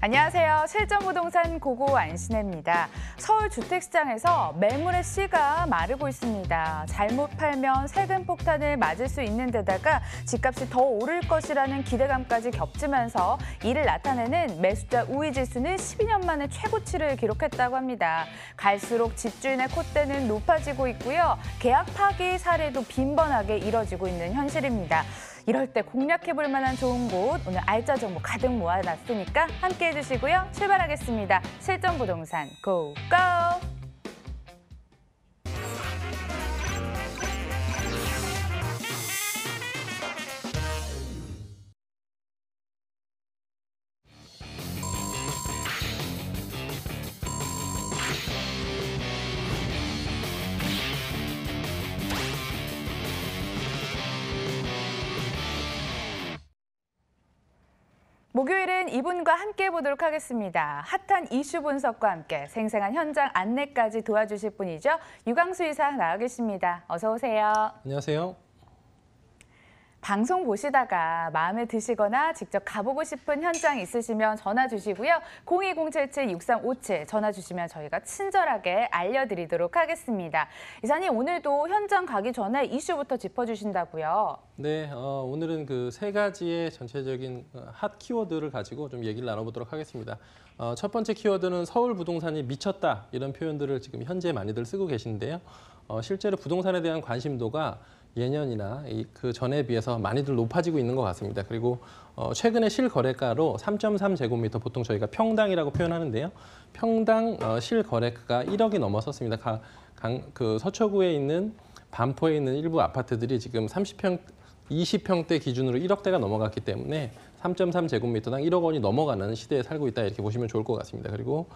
안녕하세요. 실전부동산 고고 안신혜입니다. 서울 주택시장에서 매물의 씨가 마르고 있습니다. 잘못 팔면 세금 폭탄을 맞을 수 있는 데다가 집값이 더 오를 것이라는 기대감까지 겹치면서 이를 나타내는 매수자 우위지수는 12년 만에 최고치를 기록했다고 합니다. 갈수록 집주인의 콧대는 높아지고 있고요. 계약 파기 사례도 빈번하게 이뤄지고 있는 현실입니다. 이럴 때 공략해볼 만한 좋은 곳, 오늘 알짜 정보 가득 모아놨으니까 함께해 주시고요. 출발하겠습니다. 실전부동산 고고! 목요일은 이분과 함께 보도록 하겠습니다. 핫한 이슈 분석과 함께 생생한 현장 안내까지 도와주실 분이죠. 유광수 이사 나와 계십니다. 어서 오세요. 안녕하세요. 방송 보시다가 마음에 드시거나 직접 가보고 싶은 현장 있으시면 전화 주시고요. 02077-6357 전화 주시면 저희가 친절하게 알려드리도록 하겠습니다. 이사님, 오늘도 현장 가기 전에 이슈부터 짚어주신다고요? 네, 오늘은 그 세 가지의 전체적인 핫 키워드를 가지고 좀 얘기를 나눠보도록 하겠습니다. 첫 번째 키워드는 서울 부동산이 미쳤다, 이런 표현들을 지금 현재 많이들 쓰고 계신데요. 실제로 부동산에 대한 관심도가 예년이나 그 전에 비해서 많이들 높아지고 있는 것 같습니다. 그리고 최근에 실거래가로 3.3제곱미터, 보통 저희가 평당이라고 표현하는데요. 평당 실거래가가 1억이 넘어섰습니다. 그 서초구에 있는 반포에 있는 일부 아파트들이 지금 20평대 기준으로 1억대가 넘어갔기 때문에 3.3제곱미터당 1억 원이 넘어가는 시대에 살고 있다, 이렇게 보시면 좋을 것 같습니다. 그리고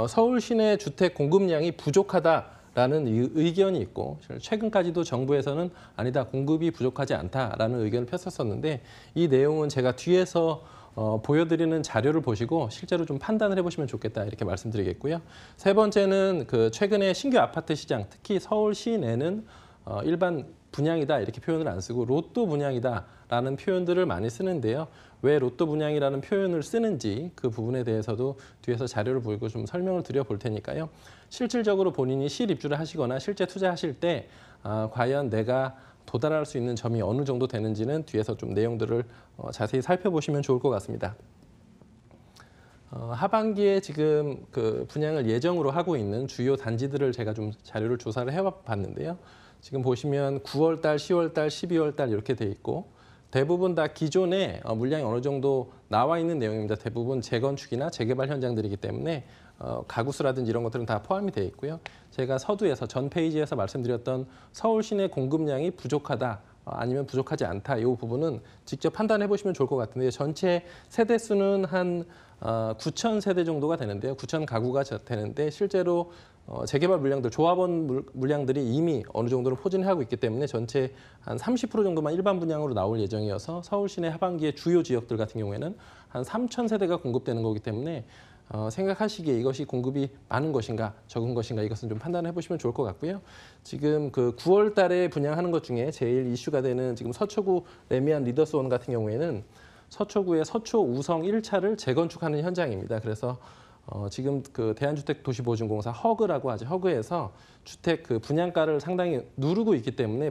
서울 시내 주택 공급량이 부족하다라는 의견이 있고, 최근까지도 정부에서는 아니다, 공급이 부족하지 않다라는 의견을 폈었었는데, 이 내용은 제가 뒤에서 보여드리는 자료를 보시고 실제로 좀 판단을 해보시면 좋겠다, 이렇게 말씀드리겠고요. 세 번째는 그 최근에 신규 아파트 시장, 특히 서울 시내는 일반 분양이다, 이렇게 표현을 안 쓰고 로또 분양이다라는 표현들을 많이 쓰는데요. 왜 로또 분양이라는 표현을 쓰는지 그 부분에 대해서도 뒤에서 자료를 보이고 좀 설명을 드려볼 테니까요. 실질적으로 본인이 실입주를 하시거나 실제 투자하실 때 과연 내가 도달할 수 있는 점이 어느 정도 되는지는 뒤에서 좀 내용들을 자세히 살펴보시면 좋을 것 같습니다. 하반기에 지금 그 분양을 예정으로 하고 있는 주요 단지들을 제가 좀 자료를 조사를 해봤는데요. 지금 보시면 9월 달, 10월 달, 12월 달 이렇게 돼 있고, 대부분 다 기존에 물량이 어느 정도 나와 있는 내용입니다. 대부분 재건축이나 재개발 현장들이기 때문에 가구수라든지 이런 것들은 다 포함이 되어 있고요. 제가 서두에서 전 페이지에서 말씀드렸던 서울 시내 공급량이 부족하다, 아니면 부족하지 않다, 이 부분은 직접 판단해 보시면 좋을 것 같은데, 전체 세대 수는 한 9천 세대 정도가 되는데요. 9천 가구가 되는데, 실제로 재개발 물량들, 조합원 물량들이 이미 어느 정도는 포진하고 있기 때문에 전체 한 30% 정도만 일반 분양으로 나올 예정이어서 서울 시내 하반기의 주요 지역들 같은 경우에는 한 3천 세대가 공급되는 거기 때문에 생각하시기에 이것이 공급이 많은 것인가 적은 것인가, 이것은 좀 판단해 보시면 좋을 것 같고요. 지금 그 9월 달에 분양하는 것 중에 제일 이슈가 되는 지금 서초구 레미안 리더스원 같은 경우에는 서초구의 서초 우성 1차를 재건축하는 현장입니다. 그래서 지금 그 대한주택도시보증공사 허그라고 하죠. 허그에서 주택 그 분양가를 상당히 누르고 있기 때문에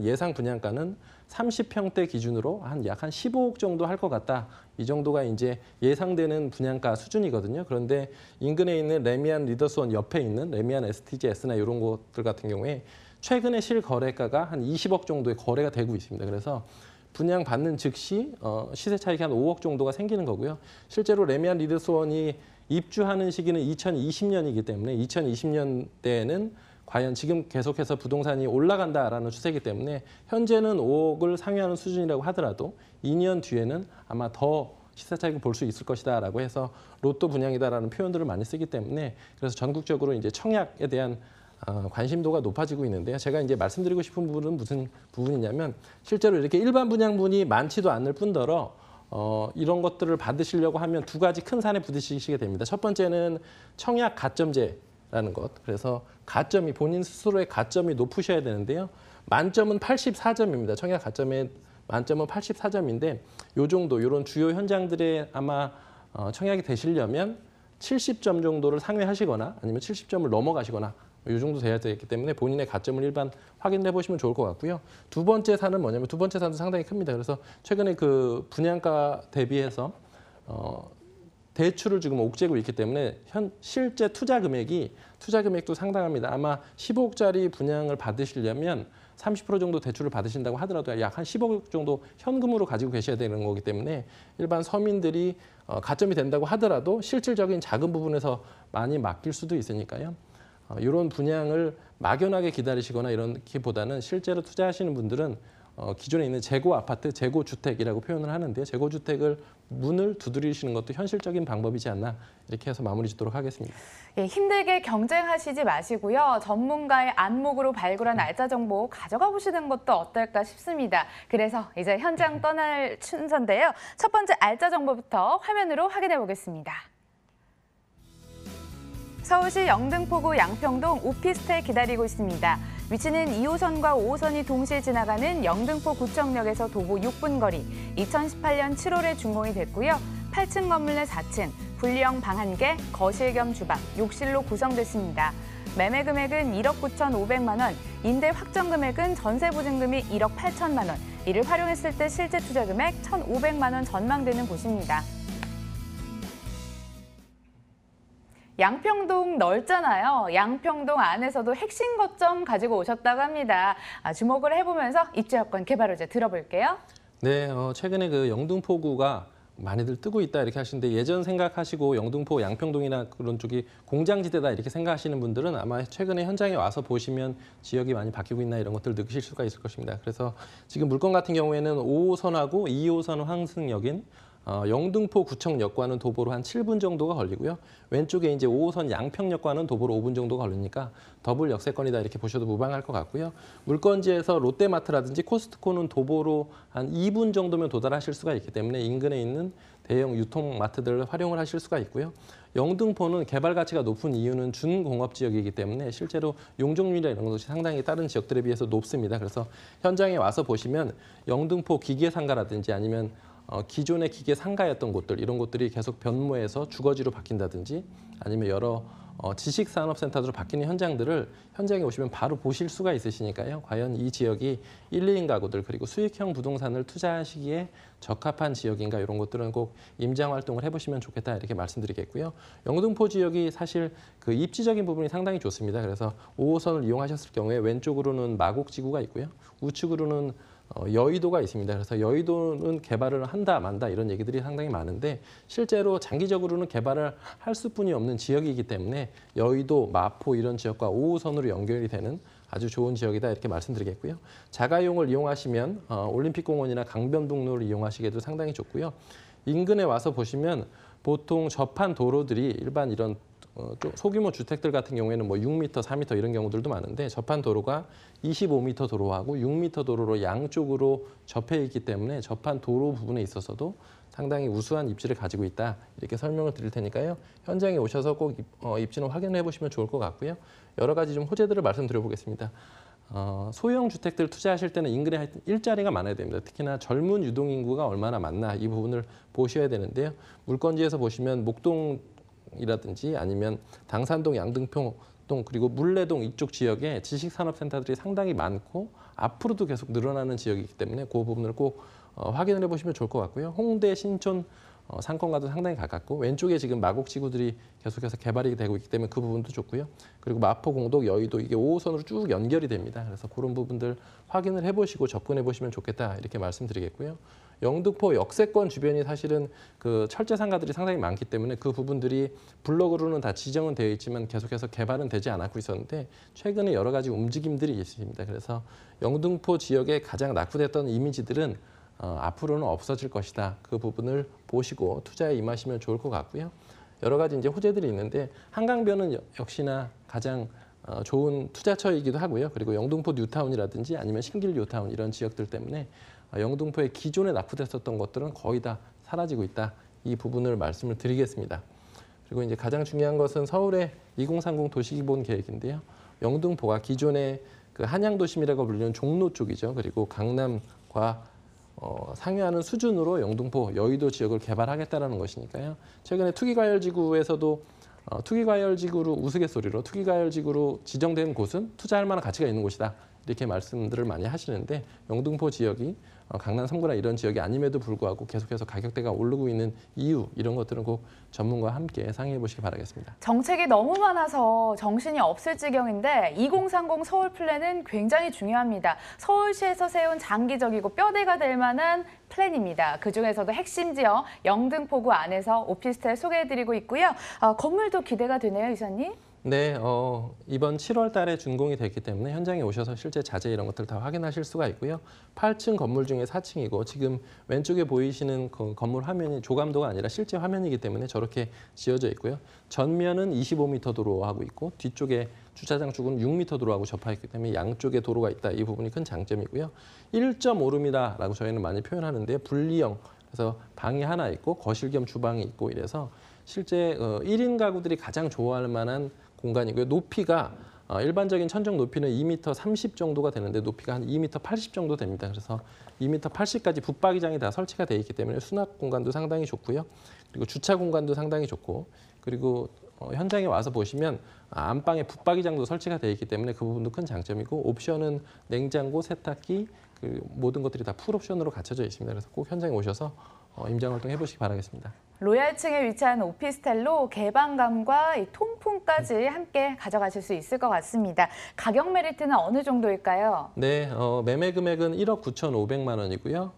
예상 분양가는 30평대 기준으로 약 한 15억 정도 할 것 같다. 이 정도가 이제 예상되는 분양가 수준이거든요. 그런데 인근에 있는 레미안 리더스원 옆에 있는 레미안 STGS나 이런 곳들 같은 경우에 최근에 실거래가가 한 20억 정도의 거래가 되고 있습니다. 그래서 분양 받는 즉시 시세 차익이 한 5억 정도가 생기는 거고요. 실제로 레미안 리더스원이 입주하는 시기는 2020년이기 때문에 2020년대에는 과연 지금 계속해서 부동산이 올라간다라는 추세이기 때문에 현재는 5억을 상회하는 수준이라고 하더라도 2년 뒤에는 아마 더 시세 차익을 볼 수 있을 것이다라고 해서 로또 분양이다라는 표현들을 많이 쓰기 때문에, 그래서 전국적으로 이제 청약에 대한 관심도가 높아지고 있는데요. 제가 이제 말씀드리고 싶은 부분은 무슨 부분이냐면, 실제로 이렇게 일반 분양분이 많지도 않을 뿐더러 이런 것들을 받으시려고 하면 두 가지 큰 산에 부딪히시게 됩니다. 첫 번째는 청약 가점제라는 것. 그래서 가점이, 본인 스스로의 가점이 높으셔야 되는데요. 만점은 84점입니다. 청약 가점의 만점은 84점인데 요 정도, 이런 주요 현장들의 아마 청약이 되시려면 70점 정도를 상회하시거나 아니면 70점을 넘어가시거나 이 정도 돼야 되기 때문에 본인의 가점을 일반 확인해 보시면 좋을 것 같고요. 두 번째 산은 뭐냐면 두 번째 산도 상당히 큽니다. 그래서 최근에 그 분양가 대비해서 대출을 지금 옥죄고 있기 때문에 실제 투자 금액도 상당합니다. 아마 10억짜리 분양을 받으시려면 30% 정도 대출을 받으신다고 하더라도 약 한 10억 정도 현금으로 가지고 계셔야 되는 거기 때문에 일반 서민들이 가점이 된다고 하더라도 실질적인 작은 부분에서 많이 맡길 수도 있으니까요. 이런 분양을 막연하게 기다리시거나 이런기보다는 실제로 투자하시는 분들은 기존에 있는 재고 아파트, 재고 주택이라고 표현을 하는데요. 재고 주택을 문을 두드리시는 것도 현실적인 방법이지 않나 이렇게 해서 마무리 짓도록 하겠습니다. 예, 힘들게 경쟁하시지 마시고요. 전문가의 안목으로 발굴한 알짜 정보 가져가 보시는 것도 어떨까 싶습니다. 그래서 이제 현장 떠날 순서인데요. 첫 번째 알짜 정보부터 화면으로 확인해 보겠습니다. 서울시 영등포구 양평동 오피스텔 기다리고 있습니다. 위치는 2호선과 5호선이 동시에 지나가는 영등포구청역에서 도보 6분 거리, 2018년 7월에 준공이 됐고요. 8층 건물 내 4층, 분리형 방 1개, 거실 겸 주방, 욕실로 구성됐습니다. 매매 금액은 1억 9,500만 원, 임대 확정 금액은 전세 보증금이 1억 8천만 원, 이를 활용했을 때 실제 투자 금액 1,500만 원 전망되는 곳입니다. 양평동 넓잖아요. 양평동 안에서도 핵심 거점 가지고 오셨다고 합니다. 주목을 해보면서 입주 여건 개발 의제 들어볼게요. 네, 최근에 그 영등포구가 많이들 뜨고 있다 이렇게 하시는데 예전 생각하시고 영등포, 양평동이나 그런 쪽이 공장지대다 이렇게 생각하시는 분들은 아마 최근에 현장에 와서 보시면 지역이 많이 바뀌고 있나 이런 것들을 느끼실 수가 있을 것입니다. 그래서 지금 물건 같은 경우에는 5호선하고 2호선 환승역인 영등포 구청역과는 도보로 한 7분 정도가 걸리고요. 왼쪽에 이제 5호선 양평역과는 도보로 5분 정도가 걸리니까 더블 역세권이다 이렇게 보셔도 무방할 것 같고요. 물건지에서 롯데마트라든지 코스트코는 도보로 한 2분 정도면 도달하실 수가 있기 때문에 인근에 있는 대형 유통마트들을 활용을 하실 수가 있고요. 영등포는 개발 가치가 높은 이유는 준공업 지역이기 때문에 실제로 용적률이나 이런 것이 상당히 다른 지역들에 비해서 높습니다. 그래서 현장에 와서 보시면 영등포 기계상가라든지 아니면 기존의 기계 상가였던 곳들 이런 곳들이 계속 변모해서 주거지로 바뀐다든지 아니면 여러 지식산업센터로 바뀌는 현장들을 현장에 오시면 바로 보실 수가 있으시니까요. 과연 이 지역이 1, 2인 가구들 그리고 수익형 부동산을 투자하시기에 적합한 지역인가 이런 것들은 꼭 임장 활동을 해보시면 좋겠다 이렇게 말씀드리겠고요. 영등포 지역이 사실 그 입지적인 부분이 상당히 좋습니다. 그래서 5호선을 이용하셨을 경우에 왼쪽으로는 마곡지구가 있고요. 우측으로는 여의도가 있습니다. 그래서 여의도는 개발을 한다 만다 이런 얘기들이 상당히 많은데 실제로 장기적으로는 개발을 할 수뿐이 없는 지역이기 때문에 여의도, 마포 이런 지역과 5호선으로 연결이 되는 아주 좋은 지역이다 이렇게 말씀드리겠고요. 자가용을 이용하시면 올림픽공원이나 강변북로를 이용하시기에도 상당히 좋고요. 인근에 와서 보시면 보통 접한 도로들이 일반 이런 소규모 주택들 같은 경우에는 뭐 6m, 4m 이런 경우들도 많은데 접한 도로가 25m 도로하고 6m 도로로 양쪽으로 접해 있기 때문에 접한 도로 부분에 있어서도 상당히 우수한 입지를 가지고 있다 이렇게 설명을 드릴 테니까요. 현장에 오셔서 꼭 입지는 확인해 보시면 좋을 것 같고요. 여러 가지 좀 호재들을 말씀드려 보겠습니다. 소형 주택들 투자하실 때는 인근에 일자리가 많아야 됩니다. 특히나 젊은 유동인구가 얼마나 많나 이 부분을 보셔야 되는데요. 물건지에서 보시면 목동이라든지 아니면 당산동, 양등포동 그리고 물레동 이쪽 지역에 지식산업센터들이 상당히 많고 앞으로도 계속 늘어나는 지역이기 때문에 그 부분을 꼭 확인을 해보시면 좋을 것 같고요. 홍대, 신촌 상권과도 상당히 가깝고 왼쪽에 지금 마곡지구들이 계속해서 개발이 되고 있기 때문에 그 부분도 좋고요. 그리고 마포, 공덕, 여의도 이게 5호선으로 쭉 연결이 됩니다. 그래서 그런 부분들 확인을 해보시고 접근해 보시면 좋겠다 이렇게 말씀드리겠고요. 영등포 역세권 주변이 사실은 그 철제 상가들이 상당히 많기 때문에 그 부분들이 블록으로는 다 지정은 되어 있지만 계속해서 개발은 되지 않았고 있었는데 최근에 여러 가지 움직임들이 있습니다. 그래서 영등포 지역에 가장 낙후됐던 이미지들은 앞으로는 없어질 것이다. 그 부분을 보시고 투자에 임하시면 좋을 것 같고요. 여러 가지 이제 호재들이 있는데 한강변은 역시나 가장 좋은 투자처이기도 하고요. 그리고 영등포 뉴타운이라든지 아니면 신길 뉴타운 이런 지역들 때문에 영등포의 기존에 낙후됐었던 것들은 거의 다 사라지고 있다. 이 부분을 말씀을 드리겠습니다. 그리고 이제 가장 중요한 것은 서울의 2030 도시기본 계획인데요. 영등포가 기존의 그 한양도심이라고 불리는 종로 쪽이죠. 그리고 강남과 상회하는 수준으로 영등포, 여의도 지역을 개발하겠다라는 것이니까요. 최근에 투기과열지구에서도 투기과열지구로 우스갯소리로 투기과열지구로 지정된 곳은 투자할 만한 가치가 있는 곳이다. 이렇게 말씀들을 많이 하시는데 영등포 지역이 강남 3구나 이런 지역이 아님에도 불구하고 계속해서 가격대가 오르고 있는 이유 이런 것들은 꼭 전문가와 함께 상의해 보시기 바라겠습니다. 정책이 너무 많아서 정신이 없을 지경인데 2030 서울 플랜은 굉장히 중요합니다. 서울시에서 세운 장기적이고 뼈대가 될 만한 플랜입니다. 그중에서도 핵심 지역 영등포구 안에서 오피스텔 소개해드리고 있고요. 건물도 기대가 되네요, 이사님. 네, 이번 7월 달에 준공이 됐기 때문에 현장에 오셔서 실제 자재 이런 것들 다 확인하실 수가 있고요. 8층 건물 중에 4층이고 지금 왼쪽에 보이시는 그 건물 화면이 조감도가 아니라 실제 화면이기 때문에 저렇게 지어져 있고요. 전면은 25m 도로하고 있고 뒤쪽에 주차장 쪽은 6m 도로하고 접하였기 때문에 양쪽에 도로가 있다. 이 부분이 큰 장점이고요. 1.5룸이다라고 저희는 많이 표현하는데 분리형, 그래서 방이 하나 있고 거실 겸 주방이 있고 이래서 실제 1인 가구들이 가장 좋아할 만한 공간이고요. 높이가 일반적인 천정 높이는 2m 30 정도가 되는데 높이가 한 2m 80 정도 됩니다. 그래서 2m 80까지 붙박이장이 다 설치가 되어 있기 때문에 수납 공간도 상당히 좋고요. 그리고 주차 공간도 상당히 좋고 그리고 현장에 와서 보시면 안방에 붙박이장도 설치가 되어 있기 때문에 그 부분도 큰 장점이고 옵션은 냉장고, 세탁기 그 모든 것들이 다 풀옵션으로 갖춰져 있습니다. 그래서 꼭 현장에 오셔서 임장 활동 해보시기 바라겠습니다. 로얄층에 위치한 오피스텔로 개방감과 이 통풍까지 함께 가져가실 수 있을 것 같습니다. 가격 메리트는 어느 정도일까요? 네, 매매 금액은 1억 9,500만 원이고요.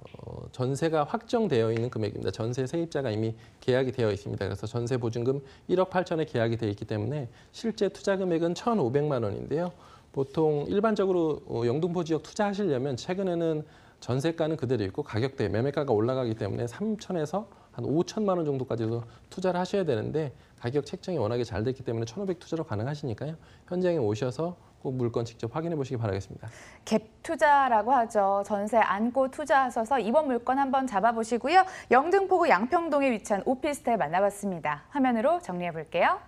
전세가 확정되어 있는 금액입니다. 전세 세입자가 이미 계약이 되어 있습니다. 그래서 전세 보증금 1억 8천에 계약이 되어 있기 때문에 실제 투자 금액은 1,500만 원인데요. 보통 일반적으로 영등포 지역 투자하시려면 최근에는 전세가는 그대로 있고 가격대, 매매가가 올라가기 때문에 3천에서 한 5천만 원 정도까지도 투자를 하셔야 되는데 가격 책정이 워낙에 잘 됐기 때문에 1,500 투자로 가능하시니까요. 현장에 오셔서 꼭 물건 직접 확인해 보시기 바라겠습니다. 갭 투자라고 하죠. 전세 안고 투자하셔서 이번 물건 한번 잡아보시고요. 영등포구 양평동에 위치한 오피스텔 만나봤습니다. 화면으로 정리해 볼게요.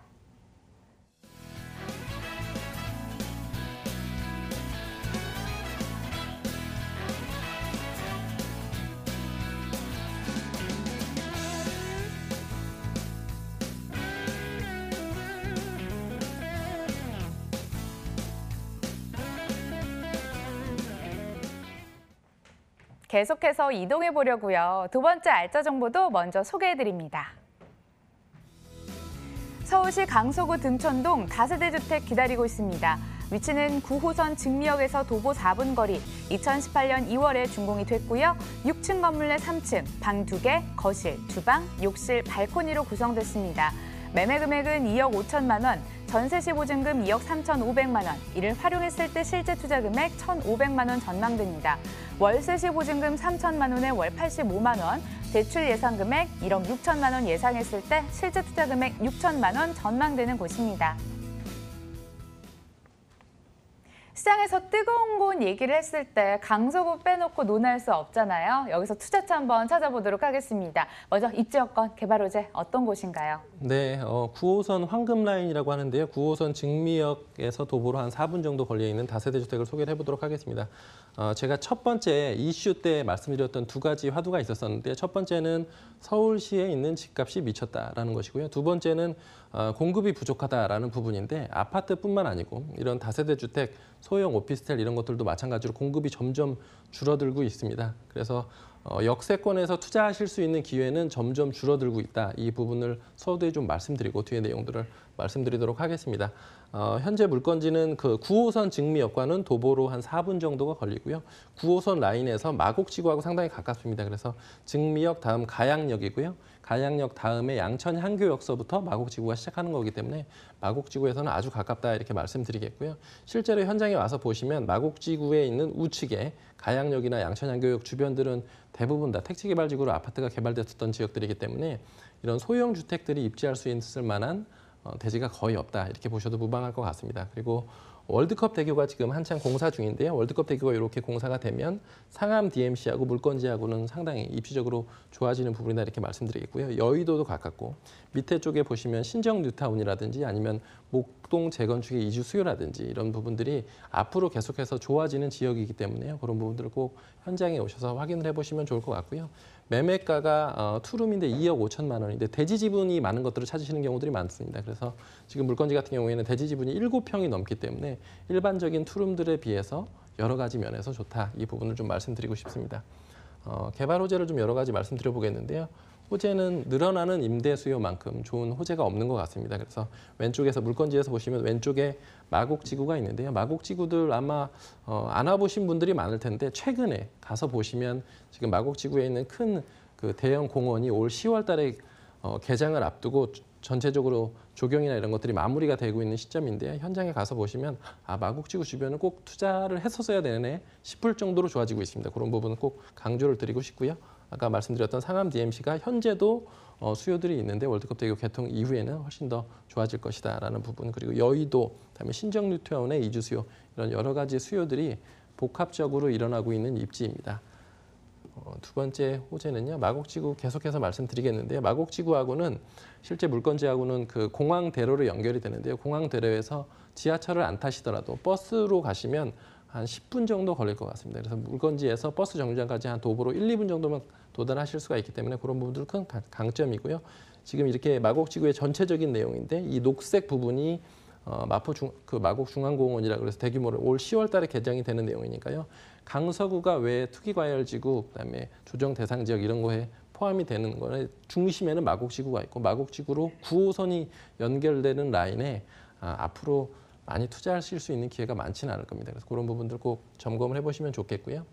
계속해서 이동해 보려고요. 두 번째 알짜 정보도 먼저 소개해 드립니다. 서울시 강서구 등촌동 다세대 주택 기다리고 있습니다. 위치는 9호선 증미역에서 도보 4분 거리, 2018년 2월에 준공이 됐고요. 6층 건물 내 3층, 방 2개, 거실, 주방, 욕실, 발코니로 구성됐습니다. 매매 금액은 2억 5천만 원, 전세 시 보증금 2억 3,500만 원, 이를 활용했을 때 실제 투자 금액 1,500만 원 전망됩니다. 월세 시 보증금 3천만 원에 월 85만 원, 대출 예상 금액 1억 6천만 원 예상했을 때 실제 투자 금액 6천만 원 전망되는 곳입니다. 시장에서 뜨거운 곳 얘기를 했을 때 강서구 빼놓고 논할 수 없잖아요. 여기서 투자처 한번 찾아보도록 하겠습니다. 먼저 입지여건 개발 호재 어떤 곳인가요? 네, 9호선 황금라인이라고 하는데요. 9호선 증미역에서 도보로 한 4분 정도 걸려있는 다세대 주택을 소개를 해보도록 하겠습니다. 제가 첫 번째 이슈 때 말씀드렸던 두 가지 화두가 있었는데 첫 번째는 서울시에 있는 집값이 미쳤다라는 것이고요. 두 번째는 공급이 부족하다라는 부분인데 아파트뿐만 아니고 이런 다세대 주택, 소형 오피스텔 이런 것들도 마찬가지로 공급이 점점 줄어들고 있습니다. 그래서 역세권에서 투자하실 수 있는 기회는 점점 줄어들고 있다. 이 부분을 서두에 좀 말씀드리고 뒤에 내용들을 말씀드리도록 하겠습니다. 현재 물건지는 그 9호선 증미역과는 도보로 한 4분 정도가 걸리고요. 9호선 라인에서 마곡지구하고 상당히 가깝습니다. 그래서 증미역 다음 가양역이고요. 가양역 다음에 양천 향교역서부터 마곡지구가 시작하는 거기 때문에 마곡지구에서는 아주 가깝다 이렇게 말씀드리겠고요. 실제로 현장에 와서 보시면 마곡지구에 있는 우측에 가양역이나 양천 향교역 주변들은 대부분 다 택지개발지구로 아파트가 개발됐었던 지역들이기 때문에 이런 소형 주택들이 입지할 수 있을 만한 대지가 거의 없다 이렇게 보셔도 무방할 것 같습니다. 그리고 월드컵 대교가 지금 한창 공사 중인데요. 월드컵 대교가 이렇게 공사가 되면 상암 DMC하고 물건지하고는 상당히 입지적으로 좋아지는 부분이다 이렇게 말씀드리겠고요. 여의도도 가깝고 밑에 쪽에 보시면 신정 뉴타운이라든지 아니면 목동 재건축의 이주 수요라든지 이런 부분들이 앞으로 계속해서 좋아지는 지역이기 때문에요. 그런 부분들을 꼭 현장에 오셔서 확인을 해보시면 좋을 것 같고요. 매매가가 투룸인데 2억 5천만 원인데 대지 지분이 많은 것들을 찾으시는 경우들이 많습니다. 그래서 지금 물건지 같은 경우에는 대지 지분이 7평이 넘기 때문에 일반적인 투룸들에 비해서 여러 가지 면에서 좋다. 이 부분을 좀 말씀드리고 싶습니다. 개발 호재를 좀 여러 가지 말씀드려 보겠는데요. 호재는 늘어나는 임대 수요만큼 좋은 호재가 없는 것 같습니다. 그래서 왼쪽에서 물건지에서 보시면 왼쪽에 마곡지구가 있는데요. 마곡지구들 아마 안 와보신 분들이 많을 텐데 최근에 가서 보시면 지금 마곡지구에 있는 큰 그 대형 공원이 올 10월 달에 개장을 앞두고 전체적으로 조경이나 이런 것들이 마무리가 되고 있는 시점인데요. 현장에 가서 보시면 마곡지구 주변은 꼭 투자를 했었어야 되네 싶을 정도로 좋아지고 있습니다. 그런 부분은 꼭 강조를 드리고 싶고요. 아까 말씀드렸던 상암 DMC가 현재도 수요들이 있는데 월드컵 대교 개통 이후에는 훨씬 더 좋아질 것이다라는 부분 그리고 여의도, 그다음에 신정 뉴타운의 이주 수요 이런 여러 가지 수요들이 복합적으로 일어나고 있는 입지입니다. 두 번째 호재는요. 마곡지구 계속해서 말씀드리겠는데요. 마곡지구하고는 실제 물건지하고는 그 공항대로로 연결이 되는데요. 공항대로에서 지하철을 안 타시더라도 버스로 가시면 한 10분 정도 걸릴 것 같습니다. 그래서 물건지에서 버스 정류장까지 한 도보로 1, 2분 정도면 도달하실 수가 있기 때문에 그런 부분들 큰 강점이고요. 지금 이렇게 마곡지구의 전체적인 내용인데 이 녹색 부분이 마곡중앙공원이라 그래서 대규모로 올 10월 달에 개장이 되는 내용이니까요. 강서구가 왜 투기과열지구, 그다음에 조정 대상 지역 이런 거에 포함이 되는 거는 중심에는 마곡지구가 있고 마곡지구로 9호선이 연결되는 라인에 앞으로 많이 투자하실 수 있는 기회가 많지는 않을 겁니다. 그래서 그런 부분들 꼭 점검을 해보시면 좋겠고요.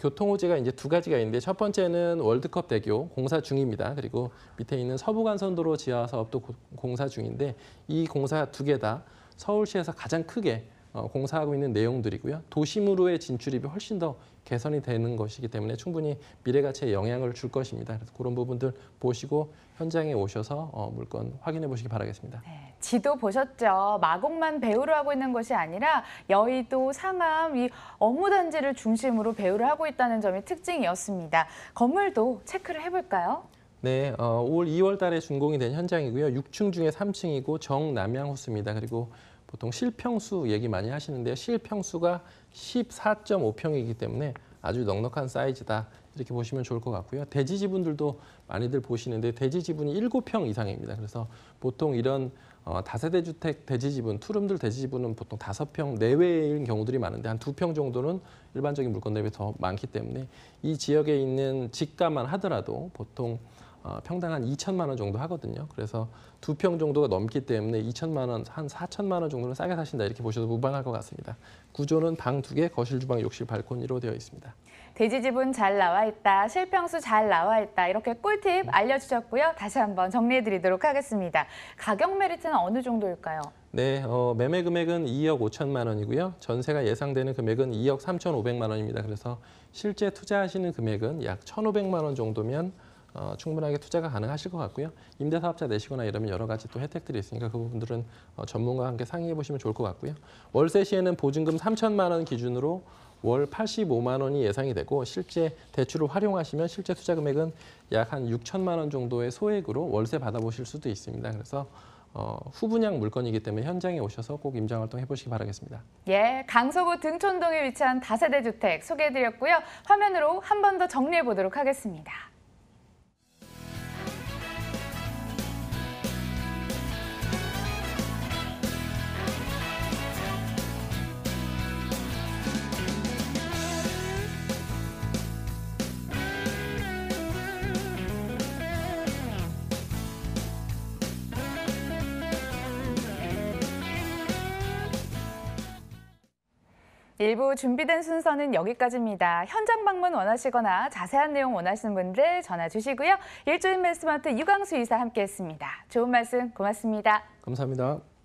교통 호재가 이제 두 가지가 있는데 첫 번째는 월드컵 대교 공사 중입니다. 그리고 밑에 있는 서부간선도로 지하 사업도 공사 중인데 이 공사 두 개 다 서울시에서 가장 크게 공사하고 있는 내용들이고요. 도심으로의 진출입이 훨씬 더 개선이 되는 것이기 때문에 충분히 미래 가치에 영향을 줄 것입니다. 그래서 그런 부분들 보시고 현장에 오셔서 물건 확인해 보시기 바라겠습니다. 네, 지도 보셨죠? 마곡만 배우를 하고 있는 것이 아니라 여의도, 상암, 이 업무단지를 중심으로 배우를 하고 있다는 점이 특징이었습니다. 건물도 체크를 해볼까요? 네, 올 2월 달에 준공이 된 현장이고요. 6층 중에 3층이고 정남향 호수입니다. 그리고 보통 실평수 얘기 많이 하시는데요. 실평수가 14.5평이기 때문에 아주 넉넉한 사이즈다. 이렇게 보시면 좋을 것 같고요. 대지 지분들도 많이들 보시는데 대지 지분이 7평 이상입니다. 그래서 보통 이런 다세대 주택 대지 지분, 투룸들 대지 지분은 보통 5평 내외인 경우들이 많은데 한 2평 정도는 일반적인 물건 대비 더 많기 때문에 이 지역에 있는 집가만 하더라도 보통 평당 한 2천만 원 정도 하거든요. 그래서 2평 정도가 넘기 때문에 2천만 원, 한 4천만 원 정도는 싸게 사신다 이렇게 보셔도 무방할 것 같습니다. 구조는 방 2개, 거실, 주방, 욕실, 발코니로 되어 있습니다. 대지 지분 잘 나와 있다, 실평수 잘 나와 있다 이렇게 꿀팁 알려주셨고요. 다시 한번 정리해드리도록 하겠습니다. 가격 메리트는 어느 정도일까요? 네, 매매 금액은 2억 5천만 원이고요. 전세가 예상되는 금액은 2억 3,500만 원입니다. 그래서 실제 투자하시는 금액은 약 1,500만 원 정도면 충분하게 투자가 가능하실 것 같고요. 임대사업자 내시거나 이러면 여러 가지 또 혜택들이 있으니까 그 부분들은 전문가와 함께 상의해 보시면 좋을 것 같고요. 월세 시에는 보증금 3천만 원 기준으로 월 85만 원이 예상이 되고 실제 대출을 활용하시면 실제 투자 금액은 약 한 6천만 원 정도의 소액으로 월세 받아보실 수도 있습니다. 그래서 후분양 물건이기 때문에 현장에 오셔서 꼭 임장활동 해보시기 바라겠습니다. 예, 강서구 등촌동에 위치한 다세대 주택 소개해드렸고요. 화면으로 한 번 더 정리해 보도록 하겠습니다. 일부 준비된 순서는 여기까지입니다. 현장 방문 원하시거나 자세한 내용 원하시는 분들 전화 주시고요. 일조인베스트마트 유광수 이사 함께했습니다. 좋은 말씀 고맙습니다. 감사합니다.